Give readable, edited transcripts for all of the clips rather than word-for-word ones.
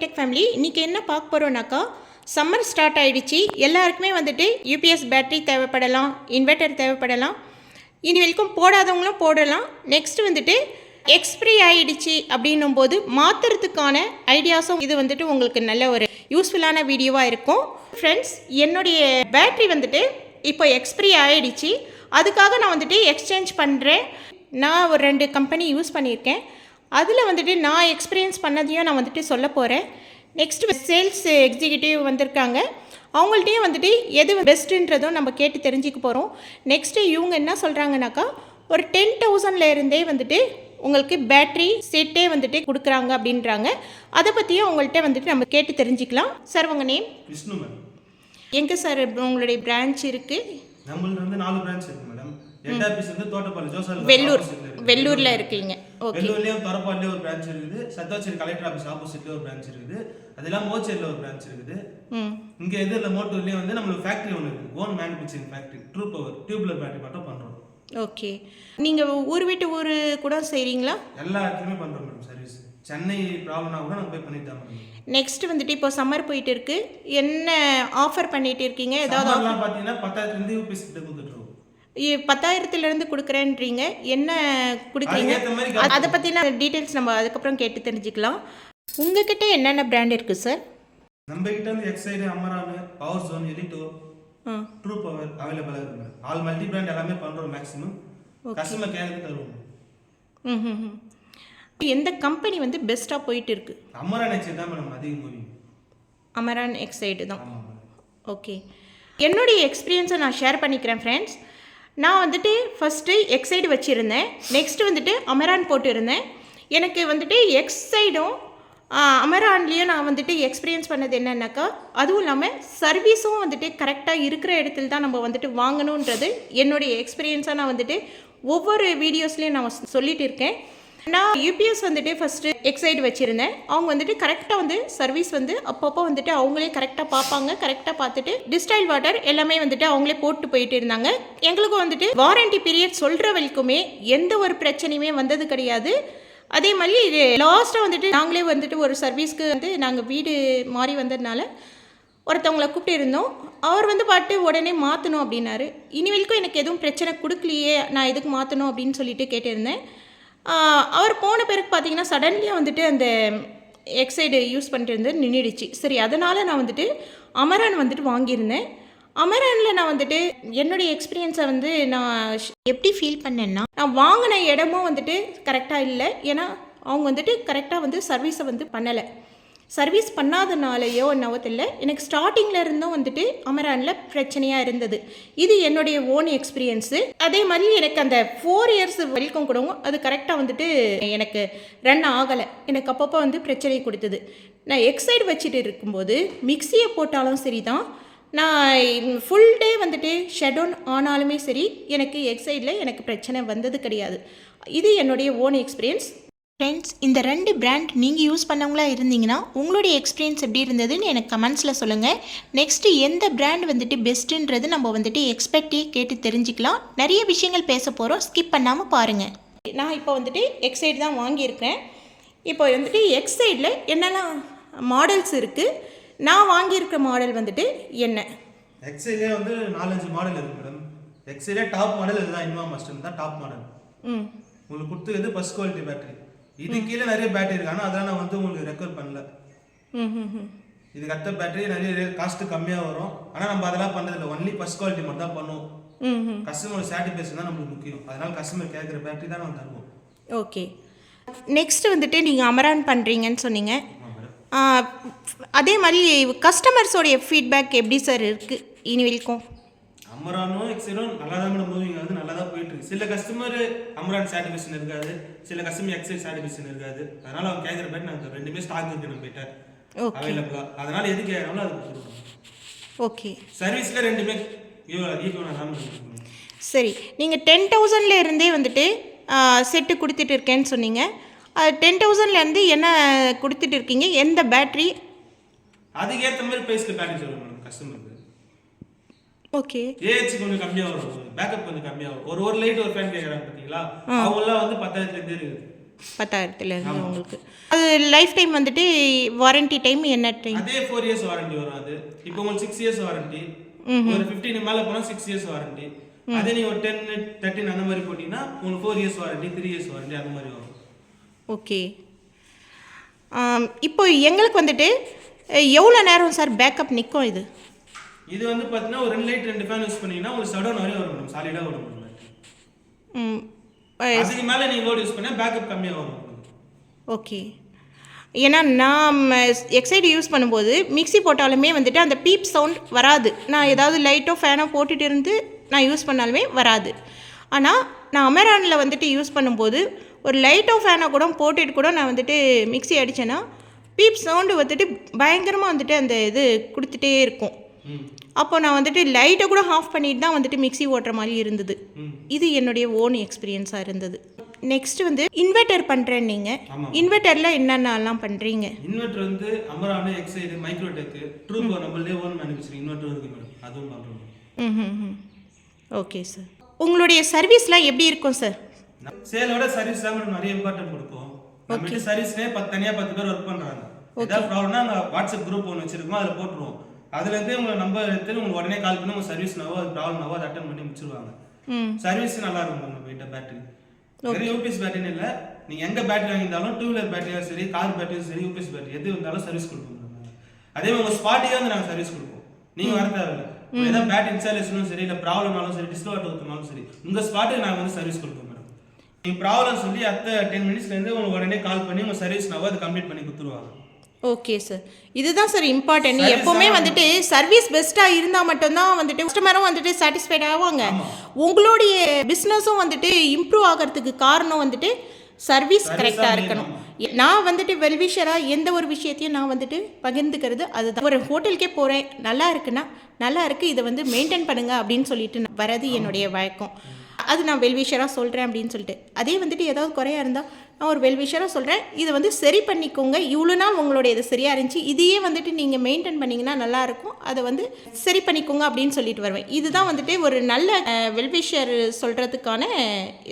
விடெக் family. இன்றைக்கி என்ன பார்க்க போகிறோன்னாக்கா, சம்மர் ஸ்டார்ட் ஆகிடுச்சு. எல்லாருக்குமே வந்துட்டு யூபிஎஸ் பேட்டரி தேவைப்படலாம், இன்வெர்ட்டர் தேவைப்படலாம். இனி வரைக்கும் போடாதவங்களும் போடலாம். நெக்ஸ்ட் வந்துட்டு எக்ஸ்பிரி ஆகிடுச்சு அப்படின்னும் போது மாற்றுறதுக்கான ஐடியாஸும் இது வந்துட்டு உங்களுக்கு நல்ல ஒரு யூஸ்ஃபுல்லான வீடியோவாக இருக்கும். ஃப்ரெண்ட்ஸ், என்னுடைய பேட்ரி வந்துட்டு இப்போ எக்ஸ்பிரி ஆகிடுச்சு. அதுக்காக நான் வந்துட்டு எக்ஸ்சேஞ்ச் பண்ணுறேன். நான் ஒரு 2 கம்பெனி யூஸ் பண்ணியிருக்கேன். அதில் வந்துட்டு நான் எக்ஸ்பீரியன்ஸ் பண்ணதையும் நான் வந்துட்டு சொல்ல போகிறேன். நெக்ஸ்ட்டு சேல்ஸ் எக்ஸிக்யூட்டிவ் வந்திருக்காங்க. அவங்கள்ட்டையும் வந்துட்டு எது பெஸ்ட்டுன்றதும் நம்ம கேட்டு தெரிஞ்சுக்க போகிறோம். நெக்ஸ்ட்டு இவங்க என்ன சொல்கிறாங்கனாக்கா, ஒரு 10,000லேருந்தே வந்துட்டு உங்களுக்கு பேட்ரி செட்டே வந்துட்டு கொடுக்குறாங்க அப்படின்றாங்க. அதை பற்றியும் அவங்கள்ட்ட வந்துட்டு நம்ம கேட்டு தெரிஞ்சுக்கலாம். சார், உங்கள் நேம்? விஷ்ணு மேடம். எங்கே சார் உங்களுடைய பிரான்ச் இருக்குது? நம்மளுக்கு வந்து 4 பிரான்ச் இருக்கு மேடம். ஹெட் ஆபீஸ் வந்து தோட்டப்பள்ளி ஜோசல் வெள்ளூரில் இருக்கீங்க. ஓகே. வெள்ளூர்லயும் தரப்பாடிலயும் ஒரு பிரான்ச் இருக்குது. சத்தாச்சேரி கலெக்டர் ஆபீஸ் ஆப்போசிட்ல ஒரு பிரான்ச் இருக்குது. அதெல்லாம் மோச்சேரியில் ஒரு பிரான்ச் இருக்குது. இங்கே எதிரில் மோட்டூர்லேயும் வந்து நம்மளுக்கு ஃபேக்ட்ரி ஒன்று இருக்குது. Own manufacturing factory. True power tubular battery மட்டும் பண்ணுறோம். ஓகே. நீங்கள் ஊர் விட்டு ஊர் கூட செய்கிறீங்களா? எல்லா இடத்துலையுமே பண்ணுறோம் மேடம் சர்வீஸ். சென்னை ப்ராப்ளம்னா கூட நம்ம போய் பண்ணிட்டு தான் மேடம். நெக்ஸ்ட் வந்துட்டு இப்போ சம்மர் போயிட்டு இருக்கு, என்ன ஆஃபர் பண்ணிட்டு இருக்கீங்க? ஏதாவது ஆஃபர்லாம் பார்த்தீங்கன்னா 10,000 யூபிஎஸ் கிட்ட கொடுத்துட்ருக்கோம். 10,000லேருந்து கொடுக்குறேன்றீங்க, என்ன கொடுக்குறீங்க? அதை பற்றின டீட்டெயில்ஸ் நம்ம அதுக்கப்புறம் கேட்டு தெரிஞ்சுக்கலாம். உங்ககிட்ட என்னென்ன பிராண்ட் இருக்குது சார்? நம்ம கிட்ட வந்து எக்ஸைடு, அமரான், பவர் ஜோன், எலிட்டோ, ட்ரூ பவர் அவைலபிளாக இருக்கு. ஆல் மல்டி பிராண்ட் எல்லாமே பண்ணுறோம். மேக்ஸிமம் கஸ்டமர் கேருக்கு தருவோம். எந்த கம்பெனி வந்து பெஸ்ட்டாக போயிட்டு இருக்கு? அமரான் எக்ஸைடு தான் மேடம் அதிக மூவி. அமரான் எக்ஸைடு தான். ஓகே. என்னுடைய எக்ஸ்பீரியன்ஸை நான் ஷேர் பண்ணிக்கிறேன் ஃப்ரெண்ட்ஸ். நான் வந்துட்டு ஃபஸ்ட்டு எக்ஸைடு வச்சுருந்தேன். நெக்ஸ்ட்டு வந்துட்டு அமரான் போட்டுருந்தேன். எனக்கு வந்துட்டு எக்ஸைடும் அமரான்லேயும் நான் வந்துட்டு எக்ஸ்பீரியன்ஸ் பண்ணது என்னன்னாக்கா, அதுவும் இல்லாமல் சர்வீஸும் வந்துட்டு கரெக்டாக இருக்கிற இடத்துல தான் நம்ம வந்துட்டு வாங்கணுன்றது என்னுடைய எக்ஸ்பீரியன்ஸாக நான் வந்துட்டு ஒவ்வொரு வீடியோஸ்லேயும் நான் சொல்லிகிட்டு இருக்கேன். நான் யூபிஎஸ் வந்துட்டு ஃபஸ்ட்டு எக்ஸைடு வச்சுருந்தேன். அவங்க வந்துட்டு கரெக்டாக வந்து சர்வீஸ் வந்து அப்பப்போ வந்துட்டு அவங்களே கரெக்டாக பார்ப்பாங்க. கரெக்டாக பார்த்துட்டு டிஸ்டைல் வாட்டர் எல்லாமே வந்துட்டு அவங்களே போட்டு போயிட்டு இருந்தாங்க. எங்களுக்கும் வந்துட்டு வாரண்டி பீரியட் சொல்கிற வரைக்குமே எந்த ஒரு பிரச்சனையுமே வந்தது கிடையாது. அதே மாதிரி இது லாஸ்ட்டாக வந்துட்டு நாங்களே வந்துட்டு ஒரு சர்வீஸ்க்கு வந்து நாங்கள் வீடு மாறி வந்ததுனால ஒருத்தவங்களை கூப்பிட்டு இருந்தோம். அவர் வந்து பாட்டு உடனே மாற்றணும் அப்படின்னாரு. இனி வரைக்கும் எனக்கு எதுவும் பிரச்சனை கொடுக்கலையே, நான் எதுக்கு மாற்றணும் அப்படின்னு சொல்லிட்டு கேட்டிருந்தேன். அவர் போன பிறகு பார்த்தீங்கன்னா சடன்லியாக வந்துட்டு அந்த எக்ஸைடு யூஸ் பண்ணிட்டு இருந்து நின்றுடுச்சு. சரி, அதனால் நான் வந்துட்டு அமரான் வந்துட்டு வாங்கியிருந்தேன். அமரானில் நான் வந்துட்டு என்னுடைய எக்ஸ்பீரியன்ஸை வந்து நான் எப்படி ஃபீல் பண்ணேன்னா, நான் வாங்கின இடமும் வந்துட்டு கரெக்டாக இல்லை. ஏன்னா அவங்க வந்துட்டு கரெக்டாக வந்து சர்வீஸை வந்து பண்ணலை. சர்வீஸ் பண்ணாதனாலேயோ என்னவோ தெரியல, எனக்கு ஸ்டார்டிங்கில் இருந்தும் வந்துட்டு அமரானில் பிரச்சனையாக இருந்தது. இது என்னுடைய ஓன் எக்ஸ்பீரியன்ஸு. அதே மாதிரி எனக்கு அந்த 4 இயர்ஸ் வரைக்கும் கூடவும் அது கரெக்டாக வந்துட்டு எனக்கு ரன் ஆகலை. எனக்கு அப்பப்போ வந்து பிரச்சனை கொடுத்தது. நான் எக்ஸைடு வச்சுட்டு இருக்கும்போது மிக்சியை போட்டாலும் சரி தான், நான் ஃபுல் டே வந்துட்டு ஷட் டவுன் ஆனாலுமே சரி, எனக்கு எக்ஸைடில் எனக்கு பிரச்சனை வந்தது கிடையாது. இது என்னுடைய ஓன் எக்ஸ்பீரியன்ஸ். ஃப்ரெண்ட்ஸ், இந்த 2 பிராண்ட் நீங்கள் யூஸ் பண்ணவங்களா இருந்தீங்கன்னா உங்களுடைய எக்ஸ்பீரியன்ஸ் எப்படி இருந்ததுன்னு எனக்கு கமெண்ட்ஸில் சொல்லுங்கள். நெக்ஸ்ட்டு எந்த பிராண்ட் வந்துட்டு பெஸ்ட்டுன்றது நம்ம வந்துட்டு எக்ஸ்பெக்டே கேட்டு தெரிஞ்சுக்கலாம். நிறைய விஷயங்கள் பேச போகிறோம், ஸ்கிப் பண்ணாமல் பாருங்கள். நான் இப்போ வந்துட்டு எக்ஸைடு தான் வாங்கியிருக்கேன். இப்போ வந்துட்டு எக்ஸைடில் என்னெல்லாம் மாடல்ஸ் இருக்குது, நான் வாங்கியிருக்க மாடல் வந்துட்டு என்ன? எக்ஸைலே வந்து 4-5 மாடல் இருக்குது மேடம். எக்ஸைலே டாப் மாடல் இதுதான். இன்வா மாஸ்டர் தான் டாப் மாடல். உங்களுக்கு கொடுத்துருது ஃபர்ஸ்ட் குவாலிட்டி பேட்டரி. இது கீழே நிறைய பேட்டரி இருக்கு, ஆனால் அதெல்லாம் நான் வந்து உங்களுக்கு ரெக்கவர் பண்ணல. இது கட்ட பேட்டரி நிறைய காஸ்ட் கம்மியாக வரும், ஆனால் நம்ம அதெல்லாம் பண்ணுறதில்ல. ஒன்லி ஃபர்ஸ்ட் குவாலிட்டி மட்டும் தான் பண்ணுவோம். கஸ்டமர் சாட்டிஸ்ஃபேக்ஷன் தான் நம்மளுக்கு முக்கியம். அதனால கஸ்டமர் கேட்குற பேட்டரி தான் நம்ம தருவோம். ஓகே. நெக்ஸ்ட் வந்துட்டு நீங்கள் அமரான் பண்ணுறீங்கன்னு சொன்னீங்க. அதே மாதிரி கஸ்டமர்ஸோடைய ஃபீட்பேக் எப்படி சார் இருக்குது இனி வரைக்கும்? அமரானும் எக்ஸைடும் நல்லா தான் மேடம் மூவிங் ஆகுது, நல்லா தான் போயிட்டு இருக்கு. சில கஸ்டமர் அமரான் சாட்டிஸ்ஃபேக்ஷன் இருக்காது, சில கஸ்டமர் எக்ஸைட் சாட்டிஸ்ஃபேக்ஷன் இருக்காது. அதனால அவங்க கேட்குற பேட் நாங்கள் 2மே ஸ்டாக் இருக்கு நம்ம கிட்ட அவைலபிளா. அதனால எது கேட்குறாங்களோ அது கொடுக்குறோம். ஓகே. சர்வீஸில் 2மே ஈக்குவலாக தான் இருக்கும். சரி, நீங்கள் 10,000லேருந்தே வந்துட்டு செட்டு கொடுத்துட்டு இருக்கேன்னு சொன்னீங்க. 10,000லேருந்து என்ன கொடுத்துட்டு இருக்கீங்க? எந்த பேட்ரி? அதுக்கேற்ற மாதிரி ப்ரைஸ்க்கு பேட்டரி சொல்லுங்க மேடம் கஸ்டமருக்கு. ஓகே. ஏஹெச் கொஞ்சம் கம்மியாக வரும், பேக்கப் கொஞ்சம் கம்மியாக வரும். ஒரு லைட் ஒரு ஃபேன் கேட்குறாங்க பார்த்தீங்களா, அவங்களாம் வந்து 10,000லேருந்தே இருக்குது. 10,000 உங்களுக்கு. அது லைஃப் டைம் வந்துட்டு வாரண்டி டைம் என்ன டைம்? அதே 4 இயர்ஸ் வாரண்டி வரும். அது இப்போ உங்களுக்கு 6 இயர்ஸ் வாரண்டி, ஒரு 15 மேலே போனால் 6 இயர்ஸ் வாரண்டி. அதே நீங்கள் ஒரு 10, 13 அந்த மாதிரி போட்டிங்கன்னா உங்களுக்கு 4 இயர்ஸ் வாரண்டி, 3 இயர்ஸ் வாரண்டி அந்த மாதிரி வரும். ஓகே. இப்போ எங்களுக்கு வந்துட்டு எவ்வளோ நேரம் சார் பேக்கப் நிற்கும் இது? இது வந்து பார்த்தீங்கன்னா ஒரு 2 லைட் 2 ஃபேன் யூஸ் பண்ணிங்கன்னா உங்களுக்கு ஷட் வரையும் வரும் மேடம், சாலிடாக வரும் மேடம். அதுக்கு மேலே நீங்கள் லோட் யூஸ் பண்ணால் பேக்கப் கம்மியாக வரும். ஓகே. ஏன்னா நான் எக்ஸைடு யூஸ் பண்ணும்போது மிக்ஸி போட்டாலுமே வந்துட்டு அந்த பீப் சவுண்ட் வராது. நான் ஏதாவது லைட்டோ ஃபேனோ போட்டுட்டு இருந்து நான் யூஸ் பண்ணாலுமே வராது. ஆனால் நான் அமேரானில் வந்துட்டு யூஸ் பண்ணும்போது ஒரு லைட்டோ ஃபேனை கூட போட்டுட்டு கூட நான் வந்துட்டு மிக்ஸி அடித்தேன்னா பீப் சவுண்டு வந்துட்டு பயங்கரமாக வந்துட்டு அந்த இது கொடுத்துட்டே இருக்கும். அப்போ நான் வந்துட்டு லைட்டை கூட ஆஃப் பண்ணிட்டு தான் வந்துட்டு மிக்ஸி ஓட்டுற மாதிரி இருந்தது. இது என்னுடைய ஓன் எக்ஸ்பீரியன்ஸாக இருந்தது. நெக்ஸ்ட் வந்து இன்வெர்ட்டர் பண்ணுறேன். நீங்கள் இன்வெர்ட்டரில் என்னென்னலாம் பண்ணுறீங்க? இன்வெர்ட்டர் வந்து அமரானு, எக்ஸைடு, மைக்ரோடெக், ட்ரூப் நம்மளே ஓன் மேனுஃபேக்சரிங் இன்வெர்ட்டர் இருக்குது மேடம், அதுவும் பண்ணுறோம். Okay sir. உங்களுடைய சர்வீஸ்லாம் எப்படி இருக்கும் சார்? சேலோட சர்வீஸ் தான் மேடம் நிறைய இம்பார்ட்டன்ட் கொடுப்போம். நம்ம சர்வீஸ்லேயே தனியாக 10 பேர் ஒர்க் பண்ணுறாங்க. ஏதாவது ப்ராப்ளம்னா நாங்கள் வாட்ஸ்அப் குரூப் ஒன்று வச்சிருக்கோம், அதில் போட்டுருவோம். அதுலேருந்து உங்களை நம்பர் எடுத்து உங்களுக்கு உடனே கால் பண்ணி உங்கள் சர்வீஸ்னாவோ அது ப்ராப்ளம்னாவோ அதை அட்டன் பண்ணி முடிச்சிருவாங்க. சர்வீஸ் நல்லா இருக்கும் நம்ம கிட்ட. பேட்டரி வெறும் யூபிஎஸ் பேட்டரின்னு இல்லை, நீங்கள் எங்கே பேட்டரி வாங்கியிருந்தாலும் 2 வீலர் பேட்டரியாக சரி, கார் பேட்டரியும் சரி, யூபிஎஸ் பேட்டரி எது இருந்தாலும் சர்வீஸ் கொடுப்போம். அதே மாதிரி உங்கள் ஸ்பாட்டியாக வந்து நாங்கள் சர்வீஸ் கொடுப்போம். நீங்கள் வர தேவையில்லை. ஏதாவது பேட்டரி இன்ஸ்டாலேஷனும் சரி, இல்லை ப்ராப்ளம்னாலும் சரி, டிஸ்லோட் ஊற்றினாலும் சரி, உங்கள் ஸ்பாட்டுக்கு நாங்கள் வந்து சர்வீஸ் கொடுப்போம் மேடம். நீங்கள் ப்ராப்ளம் சொல்லி அடுத்த 10 மினிட்ஸ்லேருந்து உங்களுக்கு உடனே கால் பண்ணி உங்கள் சர்வீஸ்னாவோ அது கம்ப்ளீட் பண்ணி கொடுத்துருவாங்க. Okay sir. இதுதான் சார் இம்பார்ட்டன்ட். எப்போவுமே வந்துட்டு சர்வீஸ் பெஸ்ட்டாக இருந்தால் மட்டும்தான் வந்துட்டு கஸ்டமரும் வந்துட்டு சாட்டிஸ்ஃபைட் ஆவாங்க. உங்களுடைய பிஸ்னஸும் வந்துட்டு இம்ப்ரூவ் ஆகிறதுக்கு காரணம் வந்துட்டு சர்வீஸ் கரெக்டாக இருக்கணும். நான் வந்துட்டு வெல்விஷராக எந்த ஒரு விஷயத்தையும் நான் வந்துட்டு பகிர்ந்துக்கிறது அதுதான். ஒரு ஹோட்டலுக்கே போகிறேன், நல்லா இருக்குன்னா நல்லா இருக்குது, இதை வந்து மெயின்டைன் பண்ணுங்க அப்படின்னு சொல்லிட்டு வரது என்னுடைய வழக்கம். அது நான் வெல்விஷராக சொல்கிறேன் அப்படின்னு சொல்லிட்டு. அதே வந்துட்டு ஏதாவது குறையாக இருந்தால் நான் ஒரு வெல்விஷராக சொல்கிறேன், இதை வந்து சரி பண்ணிக்கோங்க, இவ்வளோ நாள் உங்களுடைய இது சரியாக இருந்துச்சு, இதையே வந்துட்டு நீங்கள் மெயின்டைன் பண்ணிங்கன்னா நல்லாயிருக்கும், அதை வந்து சரி பண்ணிக்கோங்க அப்படின்னு சொல்லிட்டு வருவேன். இதுதான் வந்துட்டு ஒரு நல்ல வெல்விஷர் சொல்கிறதுக்கான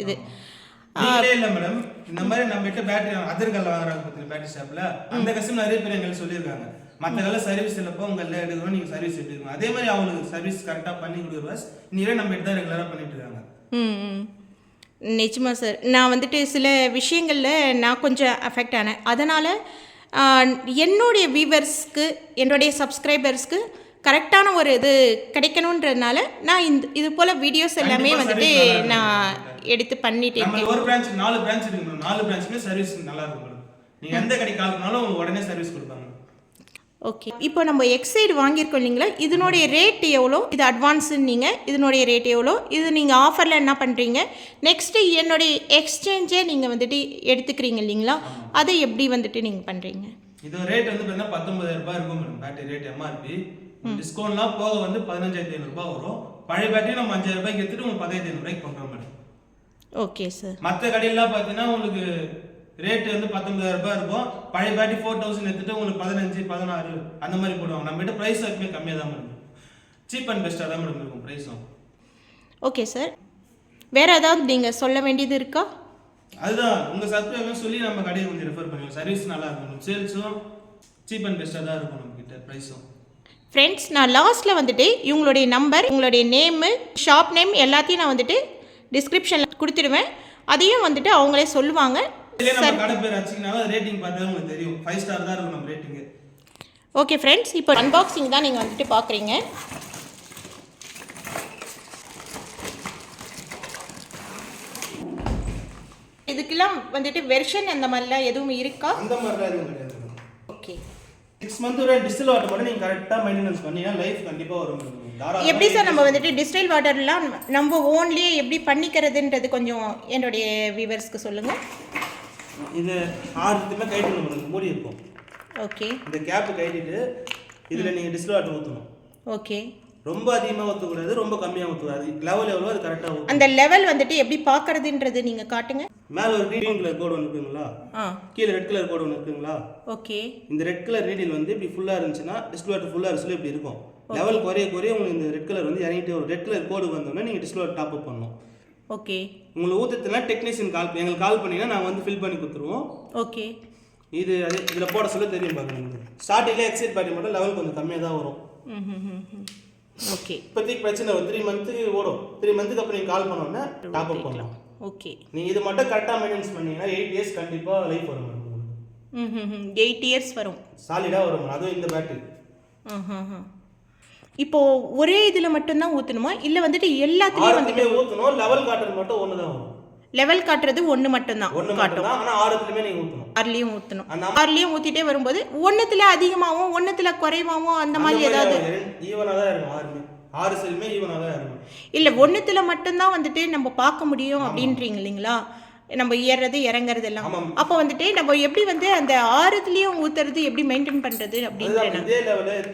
இது. இல்லை மேடம், இந்த மாதிரி நம்ம கிட்ட பேட்டரி அதர்களில் வாங்குறாங்க பார்த்தீங்கன்னா பேட்டரி ஷாப்பில், அந்த கஸ்டமர் நிறைய பேர் எங்களுக்கு சொல்லியிருக்காங்க. மற்ற கல்ல சர்வீஸ் இல்லைப்போ உங்கள் எடுக்கணும், நீங்கள் சர்வீஸ் எப்படி இருக்கும் அதே மாதிரி அவங்களுக்கு சர்வீஸ் கரெக்டாக பண்ணி கொடுக்குற நீங்களே நம்ம கிட்ட தான் ரெகுலராக பண்ணிட்டு இருக்காங்க. நிச்சயமாக சார். நான் வந்துட்டு சில விஷயங்களில் நான் கொஞ்சம் அஃபெக்ட் ஆனேன். அதனால் என்னுடைய வியூவர்ஸ்க்கு, என்னுடைய சப்ஸ்கிரைபர்ஸ்க்கு கரெக்டான ஒரு இது கிடைக்கணுன்றதுனால நான் இது போல் வீடியோஸ் எல்லாமே வந்துட்டு நான் எடுத்து பண்ணிட்டு இருக்கேன். ஒரு பிரான்ச் 4 பிரான்ச் இருக்கு மேடம். 4 பிரான்ச்சுமே சர்வீஸ் நல்லா இருக்கும் மேடம். நீங்கள் எந்த கடைக்கு கால் பண்ணாலும் உங்களுக்கு உடனே சர்வீஸ் கொடுப்பாங்க. ஓகே. இப்போ நம்ம எக்ஸைடு வாங்கியிருக்கோம் இல்லைங்களா, இதனுடைய ரேட் எவ்வளோ? இது அட்வான்ஸுன்னு நீங்கள் இதனுடைய ரேட் எவ்வளோ? இது நீங்கள் ஆஃபரில் என்ன பண்ணுறீங்க? நெக்ஸ்ட்டு என்னுடைய எக்ஸ்சேஞ்சே நீங்கள் வந்துட்டு எடுத்துக்கிறீங்க இல்லைங்களா, அதை எப்படி வந்துட்டு நீங்கள் பண்ணுறீங்க? இது ரேட் வந்து பார்த்தீங்கன்னா 19,000 ரூபாய் இருக்கும் மேடம். பேட்டரி ரேட் எம்ஆர்பி டிஸ்கவுண்ட்லாம் போக வந்து 15,500 ரூபாய் வரும். பழைய பேட்டரி நம்ம 5,000 ரூபாய்க்கு எடுத்துட்டு உங்களுக்கு 15,500 ரூபாய்க்கு பண்ணுறோம் மேடம். Okay sir. மற்ற கடையெல்லாம் பார்த்தீங்கன்னா உங்களுக்கு ரேட் வந்து 19,000 ரூபாய் இருக்கும். பழைய பேட்டரி 4,000 எடுத்துட்டு உங்களுக்கு 15, 16 அந்த மாதிரி போடுவாங்க. நம்ம கிட்ட ப்ரைஸ் எப்பவுமே கம்மியாக தான் மேடம், சீப் அண்ட் பெஸ்ட்டாக தான் மேடம் இருக்கும் ப்ரைஸும். Okay sir. வேறு ஏதாவது நீங்கள் சொல்ல வேண்டியது இருக்கா? அதுதான் உங்கள் சப்ஸ்கிரைபர் சொல்லி நம்ம கடையை கொஞ்சம் ரெஃபர் பண்ணுவோம். சர்வீஸ் நல்லா இருக்கும், சேல்ஸும் சீப் அண்ட் பெஸ்ட்டாக தான் இருக்கும் நம்ம கிட்ட ப்ரைஸும். ஃப்ரெண்ட்ஸ், நான் லாஸ்ட்டில் வந்துட்டு இவங்களுடைய நம்பர், உங்களுடைய நேமு, ஷாப் நேம் எல்லாத்தையும் நான் வந்துட்டு டிஸ்கிரிப்ஷனில் கொடுத்துடுவேன். அதையும் வந்துட்டு அவங்களே சொல்லுவாங்க. நம்ம கடை பேர் அடிச்சிங்கனால ரேட்டிங் பார்த்தா உங்களுக்கு தெரியும், 5 ஸ்டார் தான் இருக்கும் நம்ம ரேட்டிங். ஓகே ஃப்ரெண்ட்ஸ், இப்போ அன்பாக்சிங் தான் நீங்கள் வந்துட்டு பார்க்குறீங்க. இதுக்கெல்லாம் வந்துட்டு வெர்ஷன் அந்த மாதிரிலாம் எதுவும் இருக்கா? அந்த மாதிரிலாம் எதுவும் கிடையாது. ஓகே. 6 மந்த் ஒரு டிஸ்டில் வாட்டர் மட்டும் நீங்கள் கரெக்டாக மெயின்டெனன்ஸ் பண்ணீங்கன்னா லைஃப் கண்டிப்பாக வரும். எப்படி சார் நம்ம வந்துட்டு டிஸ்டில் வாட்டர்லாம் நம்ம ஓன்லேயே எப்படி பண்ணிக்கிறதுன்றது கொஞ்சம் என்னுடைய வியூவர்ஸ்க்கு சொல்லுங்கள். இது 6 கைட்டு நம்மளுக்கு மூடி இருக்கும். ஓகே. இந்த கேப்பு கைட்டிட்டு இதில் நீங்கள் டிஸ்டில் வாட்டர் ஊற்றணும். ஓகே. ரொம்ப அதிகமாக ஊற்றக்கூடாது, ரொம்ப கம்மியாக ஊற்றக்கூடாது. லெவல் எவ்வளோ அது கரெக்டாக ஊற்றணும். அந்த லெவல் வந்துட்டு எப்படி பார்க்கறதுன்றது நீங்கள் காட்டுங்க. மேலே ஒரு க்ரீன் கலர் கோடு ஒன்று இருக்குங்களா, கீழே ரெட் கலர் கோடு ஒன்று இருக்குங்களா. ஓகே. இந்த ரெட் கலர் ரீடில் வந்து இப்படி ஃபுல்லாக இருந்துச்சுன்னா டிஸ்டில் வாட்டர் ஃபுல்லாக இருந்துச்சு இப்படி இருக்கும். லெவல் குறைய உங்களுக்கு இந்த ரெட் கலர் வந்து இறங்கிட்டு ஒரு ரெட் கலர் கோடு வந்தோன்னா நீங்கள் டிஸ்டில் வாட்டர் டாப் அப் பண்ணணும். ஓகே உங்களுக்கு ஊற்றுறதுனா டெக்னீஷியன் எங்களுக்கு கால் பண்ணிங்கன்னா நாங்கள் வந்து ஃபில் பண்ணி கொடுத்துருவோம். ஓகே இது அது இதில் போட சொல்ல தெரியும் பாருங்க. உங்களுக்கு ஸ்டார்டிங்கில் எக்ஸைட் பேட்டரி மட்டும் லெவல் கொஞ்சம் கம்மியாக தான் வரும். ஓகே இப்போதைக்கு பிரச்சனை ஒரு 3 மந்த்துக்கு ஓடும். 3 மந்த்துக்கு அப்புறம் நீங்கள் கால் பண்ணோன்னா டாப் அப் பண்ணலாம். ஓகே நீங்கள் இது மட்டும் கரெக்டாக மெயின்டைன்ஸ் பண்ணீங்கன்னா 8 இயர்ஸ் கண்டிப்பாக லைஃப் வரும் மேடம். 8 இயர்ஸ் வரும் சாலிடாக வரும் மேடம். அதுவும் இந்த பேட்டரி. இப்போ ஒரே இதில் மட்டும்தான் ஊற்றணுமா இல்லை வந்துட்டு எல்லாத்துலேயும் வந்துட்டு ஊற்றணும். லெவல் காட்டுறது மட்டும் ஒன்று தான் வரும். லெவல் காட்டுறது ஒன்று மட்டும்தான் காட்டும். ஆனால் 6த்துலையுமே நீங்கள் ஊற்றணும். 6லையும் ஊற்றணும். 6லையும் ஊற்றிட்டே வரும்போது ஒன்றுத்தில் அதிகமாகவும் ஒன்றுத்தில் குறைவாகவும் அந்த மாதிரி ஏதாவது ஈவனாக தான் இருக்கும். 6 செல்லுமே ஈவனாக தான் இருக்கும். இல்லை ஒன்றுத்தில் மட்டும்தான் வந்துட்டு நம்ம பார்க்க முடியும் அப்படின்றீங்க இல்லைங்களா? நம்ம ஏறுறது இறங்குறது எல்லாம். அப்போ வந்துட்டு நம்ம எப்படி வந்து அந்த 6த்துலேயும் ஊற்றுறது எப்படி மெயின்டைன் பண்ணுறது அப்படின்ற இதே லெவலில்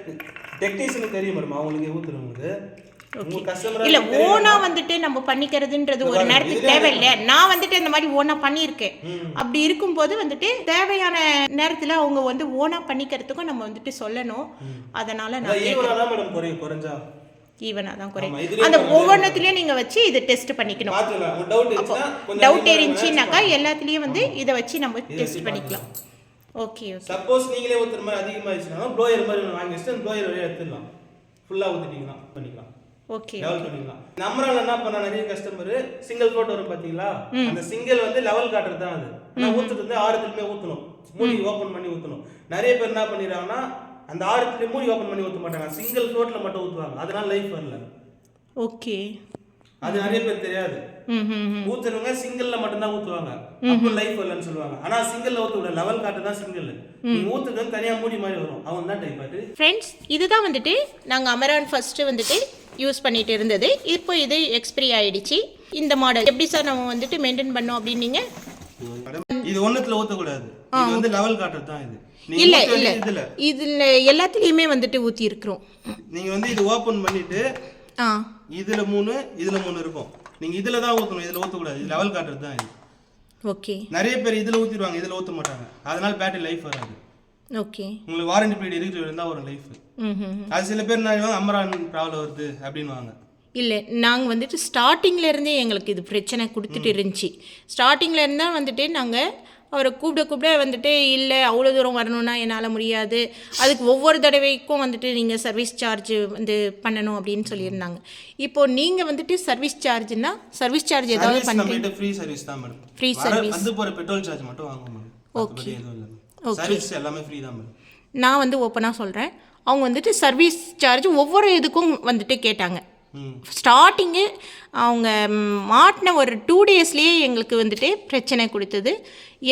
டெக்னீஷியனுக்கு தெரியும் மேடம். அவங்களுக்கு ஊற்றுறவங்களுக்கு இல்ல ஓனா வந்துட்டு நம்ம பண்ணிக்கிறதுன்றது ஒரு நேரத்துக்கு தேவை இல்லையா? நான் வந்துட்டு இந்த மாதிரி ஓனா பண்ணியிருக்கேன். அப்படி இருக்கும்போது வந்துட்டு தேவையான நேரத்துல அவங்க வந்து ஓனா பண்ணிக்கிறதுக்கும் நம்ம வந்துட்டு சொல்லணும். அதனால நான் ஈவனா தான் குறையும். அந்த ஒவ்வொன்றத்துலயும் நீங்க வச்சு இதை டெஸ்ட் பண்ணிக்கணும். டவுட் இருந்துச்சுனாக்கா எல்லாத்துலயும் வந்து இதை வச்சு நம்ம டெஸ்ட் பண்ணிக்கலாம். Okay okay. சப்போஸ் நீங்களே ஊத்துற மாதிரி அதிகமாயிடுச்சுனா ப்ளோயர் மாதிரி வாங்கி வச்சுட்டு ப்ளோயர் வழியா எடுத்துடலாம். ஃபுல்லா ஊத்திட்டீங்கன்னா பண்ணிக்கலாம். ஓகே லெவல் பண்ணிக்கலாம். நம்மரால என்ன பண்ணா நிறைய கஸ்டமர் சிங்கிள் ஃப்ளோட் வரும் பாத்தீங்களா? அந்த சிங்கிள் வந்து லெவல் காட்டுறது தான் அது. நான் ஊத்துறது வந்து 6த்துலயே ஊத்தணும். மூடி ஓபன் பண்ணி ஊத்தணும். நிறைய பேர் என்ன பண்ணிராங்கன்னா அந்த 6த்துலயே மூடி ஓபன் பண்ணி ஊத்த மாட்டாங்க. சிங்கிள் ஃப்ளோட்ல மட்டும் ஊத்துவாங்க. அதனால லைஃப் வரல. ஓகே. அது நிறைய பேர் தெரியாது. ஊத்துறவங்க சிங்கிள்ல மட்டும் தான் ஊத்துவாங்க. அப்போ லைஃப் வரலன்னு சொல்லுவாங்க. ஆனா சிங்கிள்ல ஊத்துற லெவல் காட்டு தான் சிங்கிள். நீங்க ஊத்துறது தனியா மூடி மாதிரி வரும். அவன் தான் டைப் ஆட்டு. फ्रेंड्स இதுதான் வந்துட்டு நாங்க அமரான் ஃபர்ஸ்ட் வந்துட்டு யூஸ் பண்ணிட்டு இருந்தது. இப்போ இது எக்ஸ்பைரி ஆயிடுச்சு. இந்த மாடல் எப்படி சார் நம்ம வந்துட்டு மெயின்டைன் பண்ணோம் அப்படின்னீங்க? இது ஒண்ணுத்துல ஊத்த கூடாது. இது வந்து லெவல் காட்டுறது தான் இது. இல்ல இல்ல இதுல எல்லாத்துலயுமே வந்துட்டு ஊத்தி இருக்கோம். நீங்க வந்து இது ஓபன் பண்ணிட்டு இதுல 3 இதுல 3 இருக்கும். நீங்க இதுல தான் ஊத்தணும். இதுல ஊத்த கூடாது. இது லெவல் காட்டுறது தான் இது. ஓகே. நிறைய பேர் இதுல ஊத்திடுவாங்க. இதுல ஊத்த மாட்டாங்க. அதனால பேட்டரி லைஃப் வராது. ஓகே. உங்களுக்கு வாரண்டி பீரியட் இருக்கு இருந்தா ஒரு லைஃப். அது சில பேர் நான் அமரான் ப்ராப்ளம் வருது அப்படின்வாங்க. இல்லை நாங்கள் வந்துட்டு ஸ்டார்டிங்கில் இருந்தே எங்களுக்கு இது பிரச்சனை கொடுத்துட்டு இருந்துச்சு. ஸ்டார்டிங்கில் இருந்தால் வந்துட்டு நாங்கள் அவரை கூப்பிட வந்துட்டு இல்லை அவ்வளோ தூரம் வரணும்னா என்னால் முடியாது, அதுக்கு ஒவ்வொரு தடவைக்கும் வந்துட்டு நீங்கள் சர்வீஸ் சார்ஜ் வந்து பண்ணணும் அப்படின்னு சொல்லியிருந்தாங்க. இப்போது நீங்கள் வந்துட்டு சர்வீஸ் சார்ஜ்னா சர்வீஸ் சார்ஜ் ஏதாவது பண்ணுறீங்க? ஃப்ரீ சர்வீஸ் தான் மேடம். ஃப்ரீ சர்வீஸ் வந்து போகிற பெட்ரோல் சார்ஜ் மட்டும் வாங்குவோம் மேடம். ஓகே சர்வீஸ் எல்லாமே ஃப்ரீ தான் மேடம். நான் வந்து ஓப்பனாக சொல்கிறேன், அவங்க வந்துட்டு சர்வீஸ் சார்ஜ் ஒவ்வொரு இதுக்கும் வந்துட்டு கேட்டாங்க. ஸ்டார்டிங்கு அவங்க மாட்டின ஒரு 2 டேஸ்லேயே எங்களுக்கு வந்துட்டு பிரச்சனை கொடுத்தது.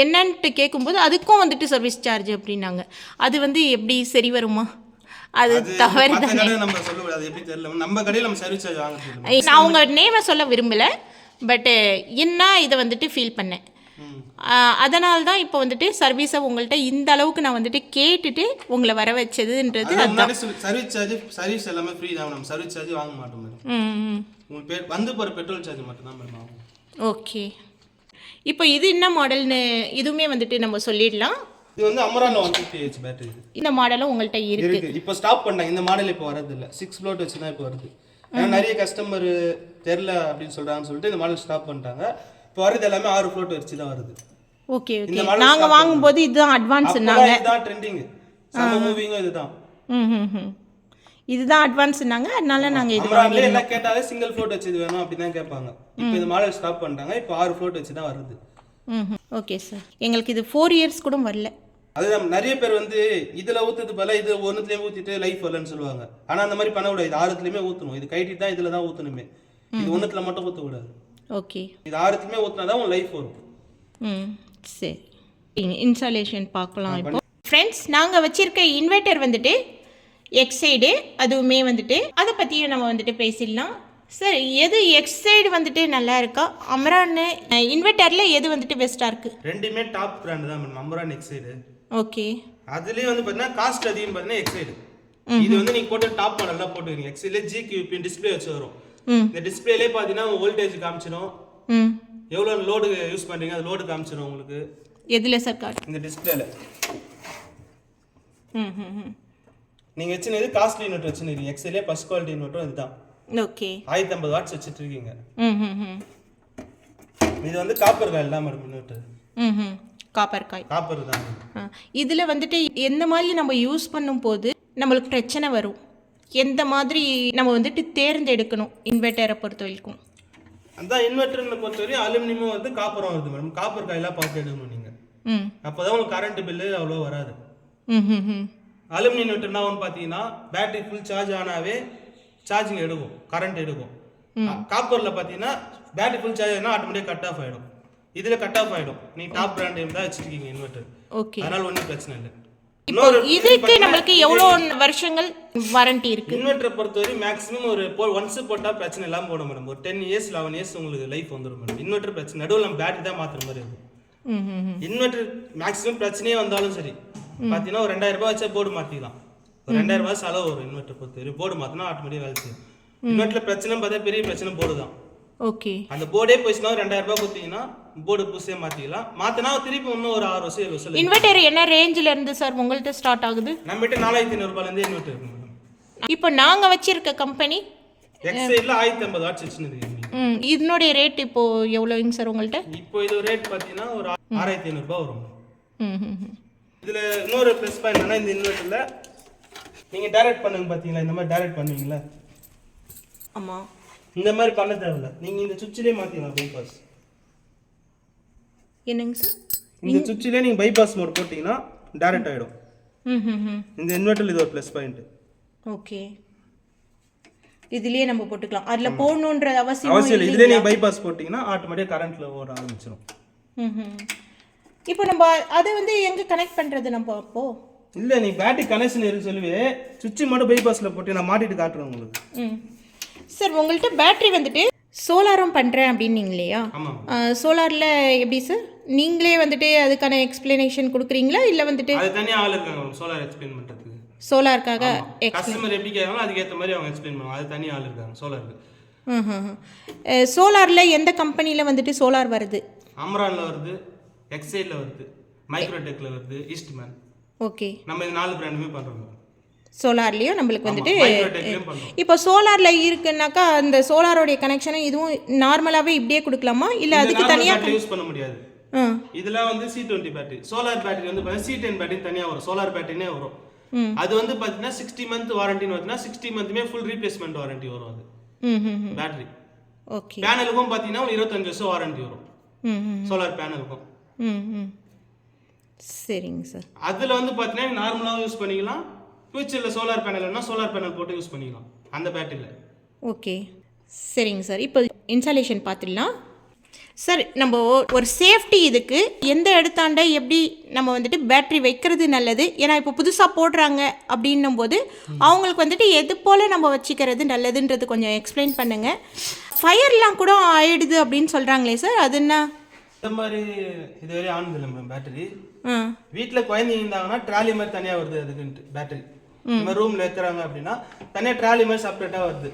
என்னன்ட்டு கேட்கும்போது அதுக்கும் வந்துட்டு சர்வீஸ் சார்ஜ் அப்படின்னாங்க. அது வந்து எப்படி சரி வருமா? அது தவறு தானே. நம்ம சொல்லக்கூடாது, எப்படி தெரியல. நம்ம கடையில் நம்ம சர்வீஸ் சார்ஜ் வாங்குறது. நான் அவங்க நேமை சொல்ல விரும்பலை, பட்டு என்ன இதை வந்துட்டு ஃபீல் பண்ணேன். அதனால தான் இப்போ வந்துட்டு சர்வீஸை உங்கள்கிட்ட இந்த அளவுக்கு நான் வந்துட்டு கேட்டுட்டு உங்களை வர வச்சதுன்றது. அதுதான் சர்வீஸ் சார்ஜ். சர்வீஸ் எல்லாமே ஃப்ரீ தான். நம்ம சர்வீஸ் சார்ஜ் வாங்க மாட்டோம் மேடம். உங்களுக்கு வந்து போகிற பெட்ரோல் சார்ஜ் மட்டும் தான் மேடம் ஆகும். ஓகே. இப்போ இது என்ன மாடல்னு இதுவுமே வந்துட்டு நம்ம சொல்லிடலாம். இது வந்து அமரான் 150H பேட்டரி. இந்த மாடலும் உங்கள்கிட்ட இருக்கு. இப்போ ஸ்டாப் பண்ணாங்க. இந்த மாடல் இப்போ வரது இல்லை. 6 ஃப்ளோட் வச்சு தான் இப்போ வருது. ஏன்னா நிறைய கஸ்டமர் தெரில அப்படின்னு சொல்கிறாங்கன்னு சொல்லிட்டு இந்த மாடல் ஸ்டாப் பண்ணிட்டாங்க. இப்போ வருது எல்லாமே 6 ஃப்ளோட் வச்சு தான் வருது. Okay okay. நாங்க வாங்கும்போது இதுதான் அட்வான்ஸ்னாங்க. இதுதான் ட்ரெண்டிங். சம்ம மூவிங்கும் இதுதான். இதுதான் அட்வான்ஸ்னாங்க. அதனால நாங்க இது வாங்கி எல்லாம் கேட்டாலே சிங்கிள் ஃப்ளோட் வச்சு இது வேணும் அப்படி தான் கேட்பாங்க. இப்போ இந்த மாடல் ஸ்டாப் பண்ணிட்டாங்க. இப்போ 6 ஃப்ளோட் வச்சு தான் வருது. Okay sir. எங்களுக்கு இது 4 இயர்ஸ் கூட வரல. அதுதான் நிறைய பேர் வந்து இதுல ஊத்துறது பல இது ஒன்றுத்துலேயே ஊற்றிட்டு லைஃப் வரலன்னு சொல்லுவாங்க. ஆனால் அந்த மாதிரி பண்ணக்கூடாது. இது 6த்துலேயுமே ஊற்றணும். இது கைட்டிட்டு தான் இதில் தான் ஊற்றணுமே. இது ஒன்றுத்துல மட்டும் ஊற்றக்கூடாது. ஓகே. இது 6த்துலேயுமே ஊற்றினா தான் உன் லைஃப் வரும். சரி, இன்ஸ்டாலேஷன் பார்க்கலாம். இப்போ ஃப்ரெண்ட்ஸ் நாங்கள் வச்சுருக்க இன்வெர்ட்டர் வந்துட்டு எக்ஸைடு, அதுவுமே வந்துட்டு அதை பற்றியும் நம்ம வந்துட்டு பேசிடலாம். சார் எது எக்ஸைடு வந்துட்டு நல்லா இருக்கா, அமரான் இன்வெர்ட்டரில் எது வந்துட்டு பெஸ்ட்டாக இருக்குது? ரெண்டுமே டாப் பிராண்ட் தான் மேடம். அமரான் எக்ஸைடு. ஓகே. அதுலேயே வந்து பார்த்தீங்கன்னா காஸ்ட் அதிகம் பார்த்தீங்கன்னா எக்ஸைடு. இது வந்து நீங்கள் போட்டு டாப் மாடல் தான் போட்டுக்கிறீங்க. எக்ஸைடில் GQP டிஸ்பிளே வச்சு வரும். இந்த டிஸ்பிளேலே பார்த்தீங்கன்னா வோல்டேஜ் காமிச்சிடும். எவ்வளோ லோடு யூஸ் பண்ணுறீங்க அது லோடு காமிச்சிடும் உங்களுக்கு. எதில் சார் காட்டு? இந்த டிஸ்பிளேல. நீங்கள் வச்சுனது காஸ்ட்லி இன்வெர்ட்டர் வச்சுருக்கீங்க. எக்ஸைலே ஃபர்ஸ்ட் குவாலிட்டி இன்வெர்ட்டர் இதுதான். ஓகே. 1050 வாட்ஸ் வச்சுட்டு இருக்கீங்க. இது வந்து காப்பர் காயில் தான் மேடம் இன்வெர்டர். ம் காப்பர் காய். காப்பர் தான். இதில் வந்துட்டு எந்த மாதிரி நம்ம யூஸ் பண்ணும்போது நம்மளுக்கு பிரச்சனை வரும், எந்த மாதிரி நம்ம வந்துட்டு தேர்ந்தெடுக்கணும் இன்வெர்ட்டரை பொறுத்த வரைக்கும்? அதான் இன்வெர்டர்னு பொறுத்தவரையும் அலுமினியமும் வருது காப்பரும் வருது மேடம். காப்பர் காயிலாக பார்த்து எடுக்கணும் நீங்கள். அப்போ தான் உங்களுக்கு கரண்ட் பில்லு அவ்வளோ வராது. அலுமினியம் இன்வெர்டர்னா ஒன்று பார்த்தீங்கன்னா பேட்டரி ஃபுல் சார்ஜ் ஆனாவே சார்ஜிங் எடுக்கும், கரண்ட் எடுக்கும். காப்பரில் பார்த்தீங்கன்னா பேட்டரி ஃபுல் சார்ஜ் ஆனால் ஆட்டோமேட்டிக் கட் ஆஃப் ஆகிடும். இதில் கட் ஆஃப் ஆகிடும். நீங்கள் டாப் பிராண்ட் தான் வச்சுருக்கீங்க இன்வெர்டர். ஓகே, அதனால் ஒன்றும் பிரச்சனை இல்லை. இதுக்கு நம்மளுக்கு எவ்வளோ வருஷங்கள் வாரண்டி இருக்கு? இன்வெர்டரை பொறுத்தவரை மேக்ஸிமம் ஒரு ஒன்ஸ் போட்டால் பிரச்சனை இல்லாமல் போடும் மேடம். ஒரு 10 இயர்ஸ் 11 இயர்ஸ் உங்களுக்கு லைஃப் வந்துடும் மேடம். இன்வெர்டர் பிரச்சனை நடுவில் நம்ம பேட்டரி தான் மாற்றுற மாதிரி இருக்கும். இன்வெர்டர் மேக்ஸிமம் பிரச்சனையே வந்தாலும் சரி பார்த்தீங்கன்னா ஒரு 2000 ரூபாய் வச்சா போர்டு மாற்றிக்கலாம். ஒரு 2000 ரூபாய் செலவு வரும் இன்வெர்டர் பொறுத்தவரை. போர்டு மாற்றினா ஆட்டோமேட்டிக் வேலை செய்யும். இன்வெர்டரில் பிரச்சனை பார்த்தா பெரிய பிரச்சனை போர்டு தான். ஓகே, அந்த போர்டே போயிடுச்சுன்னா 2000 ரூபாய் கொடுத்தீங்கன்னா போர்டு புதுசே மாற்றிக்கலாம். மாற்றினா திருப்பி இன்னும் ஒரு 6 வருஷம் 7 வருஷம். இன்வெர்டர் என்ன ரேஞ்சில் இருந்து சார் உங்கள்கிட்ட ஸ்டார்ட் ஆகுது? நம்மகிட்ட 4500 ரூபாயிலேருந்து இன்வெர்டர் இருக்கு மேடம். இப்போ நாங்கள் வச்சிருக்க கம்பெனி எக்ஸைடில் 1050 வாட்ஸ் வச்சுருந்தது. இதனுடைய ரேட் இப்போ எவ்வளோங்க சார் உங்கள்கிட்ட? இப்போ இது ரேட் பார்த்தீங்கன்னா ஒரு 6500 ரூபாய் வரும். இதில் இன்னொரு ப்ளஸ் பாயிண்ட் என்னன்னா இந்த இன்வெர்டரில் நீங்கள் டைரக்ட் பண்ணுங்க பார்த்தீங்களா, இந்த மாதிரி டைரக்ட் பண்ணுவீங்களா? ஆமாம், இந்த மாதிரி பண்ண தேவையில்ல. நீங்கள் இந்த சுவிட்சிலே மாற்றிக்கலாம் பைபாஸ். என்னங்க சார்? இந்த சுவிட்சிலே நீங்கள் பைபாஸ் மோட் போட்டிங்கன்னா டைரக்ட் ஆகிடும். இந்த இன்வெர்டரில் இது ஒரு ப்ளஸ் பாயிண்ட். ஓகே, இதுலயே நம்ம போட்டுக்கலாம். அதில் போடணுன்ற அவசியம் இல்லை. இதுலேயே நீங்கள் பைபாஸ் போட்டிங்கன்னா ஆட்டோமேட்டிக் கரண்ட்டில் ஓட ஆரம்பிச்சிடும். இப்போ நம்ம அதை வந்து எங்கே கனெக்ட் பண்ணுறது நம்ம அப்போ? இல்லை, நீ பேட்டரி கனெக்ஷன் இருக்கு சொல்லுவே சுவிட்ச் மட்டும் பைபாஸில் போட்டு நான் மாட்டிட்டு காட்டுறேன் உங்களுக்கு. சார் உங்கள்கிட்ட பேட்டரி வந்துட்டு சோலாரும் பண்ணுறேன் அப்படின்னீங்க இல்லையா? சோலாரில் எப்படி சார் நீங்களே வந்துட்டு அதுக்கான எக்ஸ்பிளனேஷன் கொடுக்குறீங்களா இல்லை வந்துட்டு அது தனியாக ஆள் இருக்காங்க சோலார் எக்ஸ்பிளைன் பண்ணுறதுக்கு? சோலாருக்காக கஸ்டமர் எப்படி கேட்கறாங்களோ அதுக்கேற்ற மாதிரி அவங்க எக்ஸ்பிளைன் பண்ணுவாங்க. அது தனியாக ஆள் இருக்காங்க சோலாருக்கு. சோலாரில் எந்த கம்பெனியில் வந்துட்டு சோலார் வருது? அம்ரானில் வருது, எக்ஸைடில் வருது, மைக்ரோடெக்கில் வருது, ஈஸ்ட்மேன். ஓகே, நம்ம இது 4 பிராண்டுமே பண்ணுறோம். சோலார்லேயும் நம்மளுக்கு வந்துட்டு இப்போ சோலாரில் இருக்குன்னாக்கா அந்த சோலாரோடைய கனெக்ஷனும் இதுவும் நார்மலாகவே இப்படியே கொடுக்கலாமா இல்லை அதுக்கு தனியாக யூஸ் பண்ண முடியாது? இதெல்லாம் வந்து C20 பேட்டரி. சோலார் பேட்டரி வந்து C10 பேட்டரி தனியாக வரும். சோலார் பேட்டரினே வரும். அது வந்து பார்த்தீங்கன்னா 60 மந்த் வாரண்டின்னு வருதுன்னா 60 மந்த்துமே ஃபுல் ரீப்ளேஸ்மெண்ட் வாரண்டி வரும். அது பேட்டரி. ஓகே, பேனலுக்கும் பார்த்தீங்கன்னா 25 வருஷம் வாரண்டி வரும் சோலார் பேனலுக்கும். சரிங்க சார். அதில் வந்து பார்த்தீங்கன்னா நார்மலாகவும் யூஸ் பண்ணிக்கலாம். ஃபியூச்சரில் சோலார் பேனல்னா சோலார் பேனல் போட்டு யூஸ் பண்ணிக்கலாம் அந்த பேட்டரியில். ஓகே, சரிங்க சார். இப்போ இன்ஸ்டாலேஷன் பார்த்துடலாம் சார். நம்ம ஒரு சேஃப்டி இதுக்கு எந்த இடத்தாண்ட எப்படி நம்ம வந்துட்டு பேட்ரி வைக்கிறது நல்லது? ஏன்னா இப்போ புதுசாக போடுறாங்க அப்படின்னும் போது அவங்களுக்கு வந்துட்டு எது போல் நம்ம வச்சுக்கிறது நல்லதுன்றது கொஞ்சம் எக்ஸ்பிளைன் பண்ணுங்கள். ஃபயர்லாம் கூட ஆயிடுது அப்படின்னு சொல்கிறாங்களே சார், அது என்ன? இந்த மாதிரி இதுவரை ஆனது இல்லை மேம் பேட்டரி. வீட்டில் குழந்தைங்க இருந்தாங்கன்னா ட்ராலி மாதிரி தனியாக வருது அதுக்குன்ட்டு பேட்டரி. இந்த மாதிரி ரூமில் வைக்கிறாங்க அப்படின்னா தனியாக ட்ராலி மாதிரி செப்பரேட்டாக வருது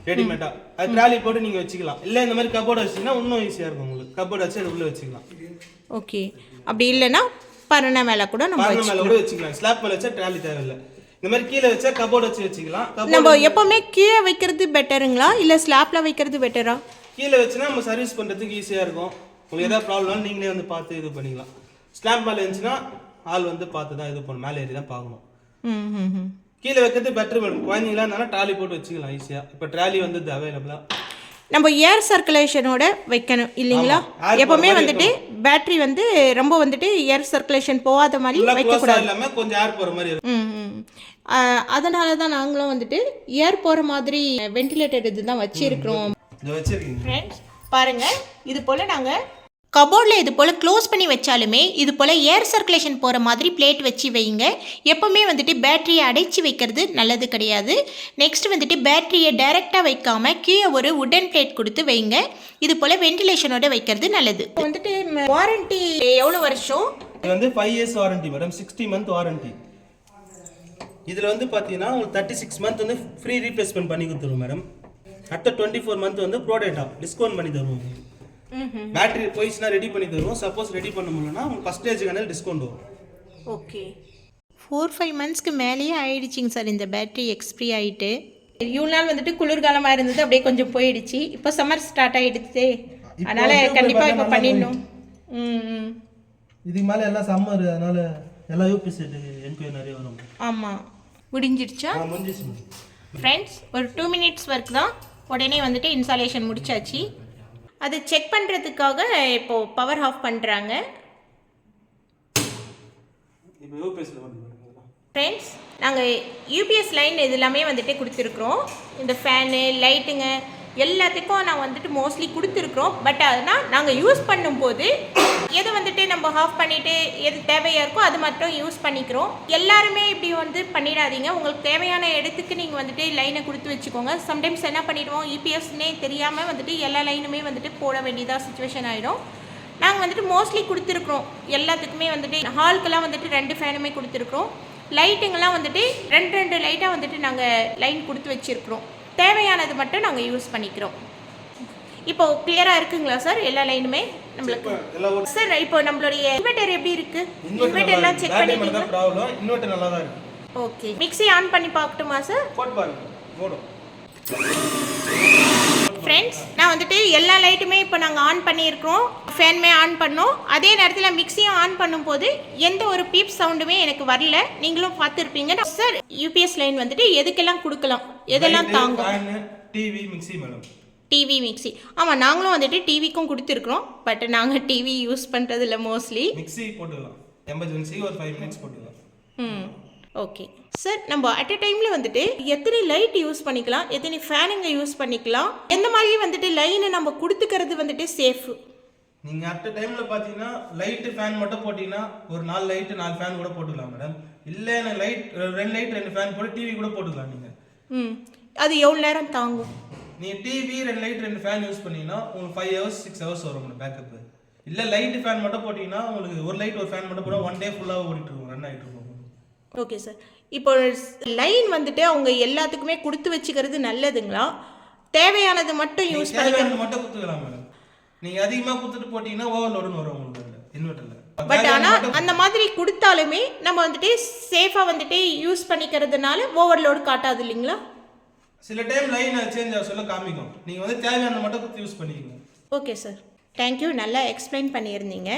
ரெடிமேடாக. அது ட்ராலி போட்டு நீங்கள் வச்சுக்கலாம். இல்லை இந்த மாதிரி கப்போர்டு வச்சிங்கன்னா இன்னும் ஈஸியாக இருக்கும் உங்களுக்கு. கப்போர்டு வச்சு அது உள்ளே வச்சுக்கலாம். ஓகே, அப்படி இல்லைன்னா பரணை மேலே கூட நம்ம வச்சுக்கலாம். ஸ்லாப் மேலே வச்சா ட்ராலி தேவையில்லை. இந்த மாதிரி கீழே வச்சா கப்போர்டு வச்சு வச்சுக்கலாம். நம்ம எப்பவுமே கீழே வைக்கிறது பெட்டருங்களா இல்லை ஸ்லாப்ல வைக்கிறது பெட்டரா? கீழே வச்சுன்னா நம்ம சர்வீஸ் பண்ணுறதுக்கு ஈஸியாக இருக்கும். உங்களுக்கு எதாவது ப்ராப்ளம்னா நீங்களே வந்து பார்த்து இது பண்ணிக்கலாம். ஸ்லாப் மேலே இருந்துச்சுன்னா ஆள் வந்து பார்த்து தான் இது பண்ணணும், மேலே ஏறி தான் பார்க்கணும். கீழே வைக்கிறது பெட்டர் மேடம். குழந்தைங்களா இருந்தாலும் ட்ராலி போட்டு வச்சுக்கலாம் ஈஸியாக. இப்போ ட்ராலி வந்து அவைலபிளாக நம்ம ஏர் சர்க்குலேஷனோட வைக்கணும் இல்லைங்களா? எப்பவுமே வந்துட்டு பேட்டரி வந்து ரொம்ப வந்துட்டு ஏர் சர்க்குலேஷன் போகாத மாதிரி வைக்கக்கூடாது. இல்லாமல் கொஞ்சம் ஏர் போகிற மாதிரி இருக்கும். அதனால தான் நாங்களும் வந்துட்டு ஏர் போகிற மாதிரி வென்டிலேட்டர் இது தான் வச்சிருக்கிறோம். ஃப்ரெண்ட்ஸ் பாருங்கள், இது போல் நாங்கள் கபோர்டில் இது போல் க்ளோஸ் பண்ணி வச்சாலுமே இது போல் ஏர் சர்க்குலேஷன் போகிற மாதிரி பிளேட் வச்சு வைங்க. எப்போவுமே வந்துட்டு பேட்டரியை அடைச்சி வைக்கிறது நல்லது கிடையாது. நெக்ஸ்ட் வந்துட்டு பேட்டரியை டைரெக்டாக வைக்காமல் கீழே ஒரு உடன் பிளேட் கொடுத்து வைங்க. இது போல் வென்டிலேஷனோட வைக்கிறது நல்லது. வந்துட்டு வாரண்டி எவ்வளோ வருஷம்? இது வந்து 5 years warranty madam. 60 month warranty. இதில் வந்து பார்த்தீங்கன்னா உங்களுக்கு 36 மந்த் வந்து ஃப்ரீ ரீப்ளேஸ்மெண்ட் பண்ணி கொடுத்துருவோம் மேடம். அடுத்த 24 மந்த் வந்து ப்ரோடேட்டா டிஸ்கவுண்ட் பண்ணி தருவோம். பேட்டரி போயிடுச்சுன்னா ரெடி பண்ணி தருவோம். சப்போஸ் ரெடி பண்ண முடியலன்னா உங்களுக்கு ஃபஸ்டேஜுக்கான டிஸ்கவுண்ட் வரும். ஓகே, 4-5 மந்த்ஸ்க்கு மேலேயே ஆயிடுச்சிங்க சார் இந்த பேட்டரி எக்ஸ்பிரி ஆகிட்டு. இவ்வளோ நாள் வந்துட்டு குளிர்காலமாக இருந்தது, அப்படியே கொஞ்சம் போயிடுச்சு. இப்போ சம்மர் ஸ்டார்ட் ஆகிடுச்சு. அதனால் கண்டிப்பாக இப்போ பண்ணிடணும். இதுக்கு மேலே எல்லாம் சம்மர், அதனால எல்லாம் யூபி செட்டுக்கு என்கொயரி நிறைய வரும். ஆமாம், முடிஞ்சிடுச்சா? முடிஞ்சிச்சு ஃப்ரெண்ட்ஸ். ஒரு 2 minutes ஒர்க் தான், உடனே வந்துட்டு இன்ஸ்டாலேஷன் முடிச்சாச்சு. அது செக் பண்ணுறதுக்காக இப்போது பவர் ஆஃப் பண்ணுறாங்க. இப்போ யூபிஎஸ்ல வந்து ஃப்ரெண்ட்ஸ், நாங்கள் யூபிஎஸ் லைன் இது எல்லாமே வந்துட்டு கொடுத்துருக்குறோம். இந்த ஃபேனு, லைட்டுங்க எல்லாத்துக்கும் நான் வந்துட்டு மோஸ்ட்லி கொடுத்துருக்குறோம். பட் அதனால் நாங்கள் யூஸ் பண்ணும்போது எதை வந்துட்டு நம்ம ஆஃப் பண்ணிவிட்டு எது தேவையாக இருக்கோ அது மட்டும் யூஸ் பண்ணிக்கிறோம். எல்லாருமே இப்படி வந்து பண்ணிடாதீங்க. உங்களுக்கு தேவையான இடத்துக்கு நீங்கள் வந்துட்டு லைனை கொடுத்து வச்சுக்கோங்க. சம்டைம்ஸ் என்ன பண்ணிடுவோம், யூபிஎஸ்னே தெரியாமல் வந்துட்டு எல்லா லைனுமே வந்துட்டு போட வேண்டியதாக சுச்சுவேஷன் ஆகிடும். நாங்கள் வந்துட்டு மோஸ்ட்லி கொடுத்துருக்குறோம். எல்லாத்துக்குமே வந்துட்டு ஹாலுக்கெல்லாம் வந்துட்டு 2 ஃபேனுமே கொடுத்துருக்குறோம். லைட்டுங்கெல்லாம் வந்துட்டு 2 லைட்டாக வந்துட்டு நாங்கள் லைன் கொடுத்து வச்சுருக்குறோம். தேவையானது மட்டும் நாங்கள் யூஸ் பண்ணிக்கிறோம். இப்போது கிளியராக இருக்குங்களா சார் எல்லா லைனுமே நம்மளுக்கு? சார் இப்போ நம்மளுடைய இன்வெர்டர் எப்படி இருக்குது? இன்வெர்டர்லாம் செக் பண்ணிட்டீங்களா? ப்ராப்ளம், இன்வெர்டர் நல்லா தான் இருக்கு. ஓகே, மிக்ஸி ஆன் பண்ணி பார்க்கட்டுமா சார்? போட்டு பாருங்க, ஓடும். ஃப்ரெண்ட்ஸ், நான் வந்துட்டு எல்லா லைட்டுமே இப்போ நாங்கள் ஆன் பண்ணியிருக்கிறோம். ஃபேனுமே ஆன் பண்ணோம். அதே நேரத்தில் மிக்ஸியும் ஆன் பண்ணும்போது எந்த ஒரு பீப் சவுண்டுமே எனக்கு வரல. நீங்களும் பார்த்துருப்பீங்க. சார், யூபிஎஸ் லைன் வந்துட்டு எதுக்கெல்லாம் கொடுக்கலாம், எதெல்லாம் தாங்கும்? TV, mixie madam. TV, mixie. ஆமாம், நாங்களும் வந்துட்டு டிவிக்கும் கொடுத்துருக்குறோம். பட் நாங்கள் டிவி யூஸ் பண்ணுறது இல்லை மோஸ்ட்லி. மிக்ஸி போட்டுக்கலாம், எமர்ஜென்சி ஒரு 5 minutes போட்டுக்கலாம். ஓகே சார், நம்ம அட் அ டைமில் வந்துட்டு எத்தனை லைட் யூஸ் பண்ணிக்கலாம், எத்தனை ஃபேனுங்க யூஸ் பண்ணிக்கலாம், எந்த மாதிரி வந்துட்டு லைனை நம்ம கொடுத்துக்கிறது வந்துட்டு சேஃபு? நீங்கள் அட் அ டைமில் பார்த்தீங்கன்னா லைட்டு ஃபேன் மட்டும் போட்டிங்கன்னா ஒரு 4 லைட்டு 4 ஃபேன் கூட போட்டுக்கலாம் மேடம். இல்லை எனக்கு லைட் 2 லைட் 2 ஃபேன் போட்டு டிவி கூட போட்டுக்கலாம் நீங்கள். அது எவ்வளோ நேரம் தாங்கும்? நீங்கள் டிவி 2 லைட் 2 ஃபேன் யூஸ் பண்ணிங்கன்னா உங்களுக்கு 5 hours 6 hours வரும் உங்களுக்கு பேக்கப்பு. இல்லை லைட்டு ஃபேன் மட்டும் போட்டிங்கன்னா உங்களுக்கு ஒரு லைட் ஒரு ஃபேன் மட்டும் போட்டால் 1 day ஃபுல்லாக ஓடிட்டு இருக்கும், ரன் ஆகிட்டு இருக்கும். Okay sir. இப்போ லைன் வந்துட்டு அவங்க எல்லாத்துக்குமே கொடுத்து வச்சுக்கிறது நல்லதுங்களா? தேவையானது மட்டும் யூஸ் தேவையானது மட்டும் கொடுத்துக்கலாம் மேடம். நீங்கள் அதிகமாக கொடுத்துட்டு போட்டிங்கன்னா ஓவர்லோடுன்னு வரும் உங்களுக்கு இன்வெர்டரில். பட் ஆனால் அந்த மாதிரி கொடுத்தாலுமே நம்ம வந்துட்டு சேஃபாக வந்துட்டு யூஸ் பண்ணிக்கிறதுனால ஓவர்லோடு காட்டாது இல்லைங்களா? சில டைம் லைன் சேஞ்ச் ஆக சொல்ல காமிக்கும். நீங்கள் வந்து தேவையானது மட்டும் கொடுத்து யூஸ் பண்ணிக்கோங்க. Okay sir, thank you. நல்லா எக்ஸ்பிளைன் பண்ணியிருந்தீங்க.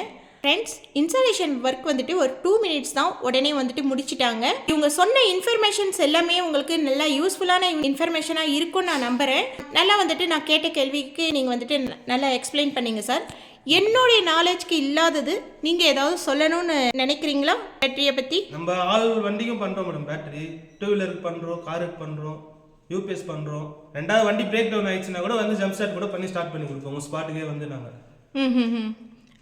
ஃப்ரெண்ட்ஸ், இன்ஸ்டாலேஷன் ஒர்க் வந்துட்டு ஒரு 2 minutes தான், உடனே வந்துட்டு முடிச்சிட்டாங்க. இவங்க சொன்ன இன்ஃபர்மேஷன்ஸ் எல்லாமே உங்களுக்கு நல்லா யூஸ்ஃபுல்லான இன்ஃபர்மேஷனாக இருக்கும்னு நான் நம்புகிறேன். நல்லா வந்துட்டு நான் கேட்ட கேள்விக்கு நீங்கள் வந்துட்டு நல்லா எக்ஸ்பிளைன் பண்ணீங்க சார். என்னுடைய நாலேஜ்க்கு இல்லாதது நீங்கள் ஏதாவது சொல்லணும்னு நினைக்கிறீங்களா பேட்டரியை பற்றி? நம்ம ஆல் வண்டிக்கும் பண்ணுறோம் மேடம். பேட்டரி 2 வீலருக்கு பண்ணுறோம், காருக்கு பண்ணுறோம், யூபிஎஸ் பண்ணுறோம். 2வது வண்டி பிரேக் டவுன் ஆயிடுச்சுன்னா கூட வந்து ஜம்ப் ஸ்டார்ட் கூட பண்ணி ஸ்டார்ட் பண்ணி கொடுப்போம். உங்கள் ஸ்பாட்டுக்கே வந்து நாங்கள்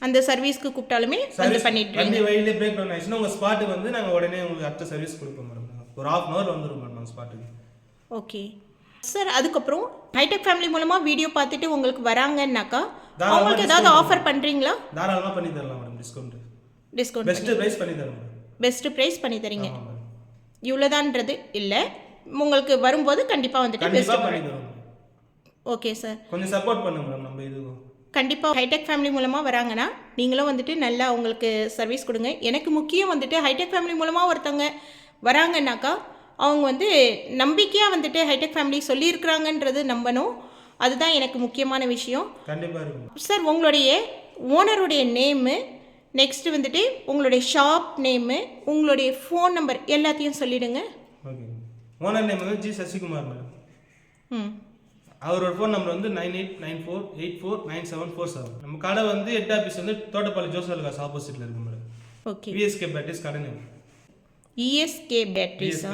அந்த சர்வீஸ்க்கு கூப்பிட்டாலுமே வந்து பண்ணிட்டு வண்டி வழியிலே பிரேக் டவுன் ஆயிடுச்சுன்னா உங்கள் ஸ்பாட்டுக்கு வந்து நாங்கள் உடனே உங்களுக்கு அடுத்த சர்வீஸ் கொடுப்போம் மேடம். ஒரு 1/2 hour வந்துடும் மேடம் நம்ம ஸ்பாட்டுக்கு. Okay sir. அதுக்கப்புறம் ஹைடெக் ஃபேமிலி மூலமாக வீடியோ பார்த்துட்டு உங்களுக்கு வராங்கன்னாக்கா அவங்களுக்கு ஏதாவது ஆஃபர் பண்ணுறீங்களா? தாராளமாக பண்ணி தரலாம் மேடம். டிஸ்கவுண்ட் பெஸ்ட் ப்ரைஸ் பண்ணி தரேன். பெஸ்ட் ப்ரைஸ் பண்ணி தரீங்க. இவ்வளோதான்றது இல்லை, உங்களுக்கு வரும்போது கண்டிப்பாக வந்துட்டு பெஸ்ட் பண்ணி தரோம். ஓகே சார், கொஞ்சம் சப்போர்ட் பண்ணுங்க மேடம். நம்ம இது கண்டிப்பாக ஹைடெக் ஃபேமிலி மூலமாக வராங்கன்னா நீங்களும் வந்துட்டு நல்லா உங்களுக்கு சர்வீஸ் கொடுங்க. எனக்கு முக்கியம் வந்துட்டு ஹைடெக் ஃபேமிலி மூலமாக ஒருத்தவங்க வராங்கன்னாக்கா அவங்க வந்து நம்பிக்கையாக வந்துட்டு ஹைடெக் ஃபேமிலி சொல்லியிருக்கிறாங்கன்றது நம்பணும். அதுதான் எனக்கு முக்கியமான விஷயம். கண்டிப்பாக இருக்கும் சார். உங்களுடைய ஓனருடைய நேமு, நெக்ஸ்ட்டு வந்துட்டு உங்களுடைய ஷாப் நேமு, உங்களுடைய ஃபோன் நம்பர் எல்லாத்தையும் சொல்லிவிடுங்க. ஓகே. ஓனர் நேம் வந்து ஜி சசிகுமார் மேடம். அவரோட ஃபோன் நம்பர் வந்து 9894849747. நம்ம கடை வந்து ஹெட் ஆஃபீஸ் வந்து தோட்டப்பாளையம் ஜோசல் காசு ஆப்போசிட்டில் இருக்கு மேடம். ஓகே. விஎஸ்கே பேட்டரிஸ் கடை நேம். இஎஸ்கே பேட்டரிஸா?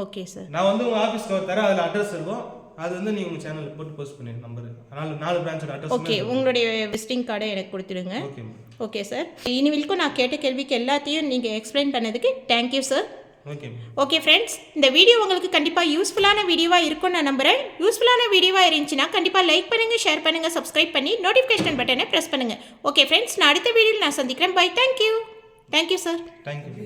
Okay sir. நான் வந்து உங்கள் ஆஃபீஸ்க்கு தரேன், அதில் அட்ரஸ் இருக்கும். அது வந்து நீங்கள் உங்கள் சேனலில் போட்டு போஸ்ட் பண்ணி நம்பர். அதனால் 4 பிரான்ச்சோட அட்ரஸ். ஓகே, உங்களுடைய விசிட்டிங் கார்டை எனக்கு கொடுத்துடுங்க. Okay okay sir. இனிமேலுக்கும் நான் கேட்ட கேள்விக்கு எல்லாத்தையும் நீங்கள் எக்ஸ்பிளைன் பண்ணதுக்கு thank you sir. Okay okay friends, இந்த வீடியோ உங்களுக்கு கண்டிப்பாக யூஸ்ஃபுல்லான வீடியோவாக இருக்கும்னு நான் நம்புகிறேன். யூஸ்ஃபுல்லான வீடியோவாக இருந்துச்சுன்னா கண்டிப்பாக லைக் பண்ணுங்கள், ஷேர் பண்ணுங்கள், சப்ஸ்கிரைப் பண்ணி நோட்டிஃபிகேஷன் பட்டனை ப்ரெஸ் பண்ணுங்கள். ஓகே ஃப்ரெண்ட்ஸ், நான் அடுத்த வீடியோவில் நான் சந்திக்கிறேன். பை. Thank you sir. தேங்க்யூ.